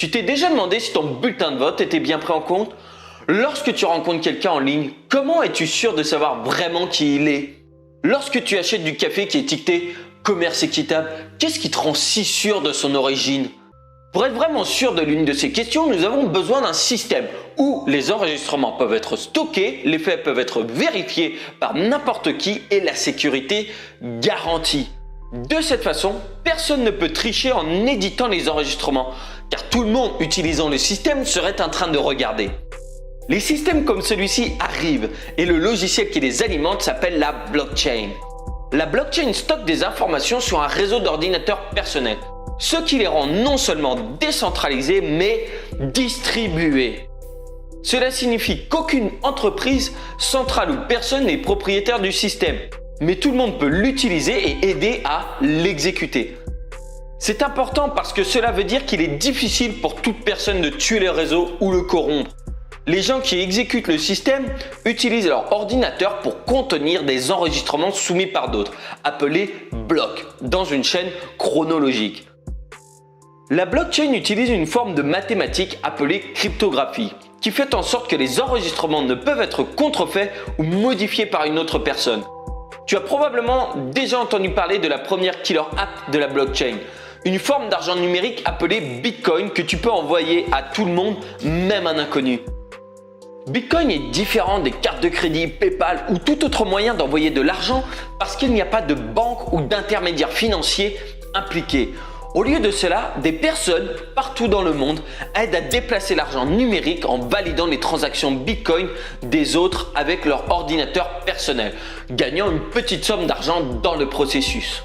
Tu t'es déjà demandé si ton bulletin de vote était bien pris en compte? Lorsque tu rencontres quelqu'un en ligne, comment es-tu sûr de savoir vraiment qui il est? Lorsque tu achètes du café qui est étiqueté commerce équitable, qu'est-ce qui te rend si sûr de son origine? Pour être vraiment sûr de l'une de ces questions, nous avons besoin d'un système où les enregistrements peuvent être stockés, les faits peuvent être vérifiés par n'importe qui et la sécurité garantie. De cette façon, personne ne peut tricher en éditant les enregistrements, car tout le monde utilisant le système serait en train de regarder. Les systèmes comme celui-ci arrivent et le logiciel qui les alimente s'appelle la blockchain. La blockchain stocke des informations sur un réseau d'ordinateurs personnels, ce qui les rend non seulement décentralisés mais distribués. Cela signifie qu'aucune entreprise, centrale ou personne n'est propriétaire du système, mais tout le monde peut l'utiliser et aider à l'exécuter. C'est important parce que cela veut dire qu'il est difficile pour toute personne de tuer le réseau ou le corrompre. Les gens qui exécutent le système utilisent leur ordinateur pour contenir des enregistrements soumis par d'autres, appelés blocs, dans une chaîne chronologique. La blockchain utilise une forme de mathématiques appelée cryptographie, qui fait en sorte que les enregistrements ne peuvent être contrefaits ou modifiés par une autre personne. Tu as probablement déjà entendu parler de la première killer app de la blockchain, une forme d'argent numérique appelée Bitcoin que tu peux envoyer à tout le monde, même un inconnu. Bitcoin est différent des cartes de crédit, PayPal ou tout autre moyen d'envoyer de l'argent parce qu'il n'y a pas de banque ou d'intermédiaire financier impliqué. Au lieu de cela, des personnes partout dans le monde aident à déplacer l'argent numérique en validant les transactions Bitcoin des autres avec leur ordinateur personnel, gagnant une petite somme d'argent dans le processus.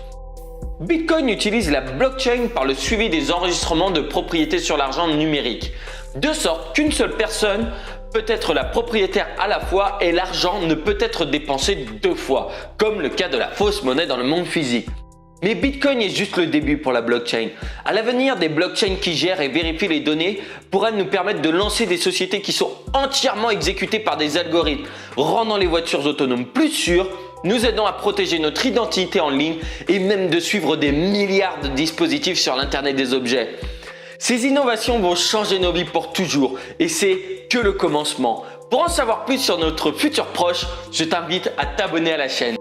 Bitcoin utilise la blockchain par le suivi des enregistrements de propriété sur l'argent numérique, de sorte qu'une seule personne peut être la propriétaire à la fois et l'argent ne peut être dépensé deux fois, comme le cas de la fausse monnaie dans le monde physique. Mais Bitcoin est juste le début pour la blockchain. À l'avenir, des blockchains qui gèrent et vérifient les données pourraient nous permettre de lancer des sociétés qui sont entièrement exécutées par des algorithmes, rendant les voitures autonomes plus sûres, nous aidant à protéger notre identité en ligne et même de suivre des milliards de dispositifs sur l'Internet des objets. Ces innovations vont changer nos vies pour toujours et c'est que le commencement. Pour en savoir plus sur notre futur proche, je t'invite à t'abonner à la chaîne.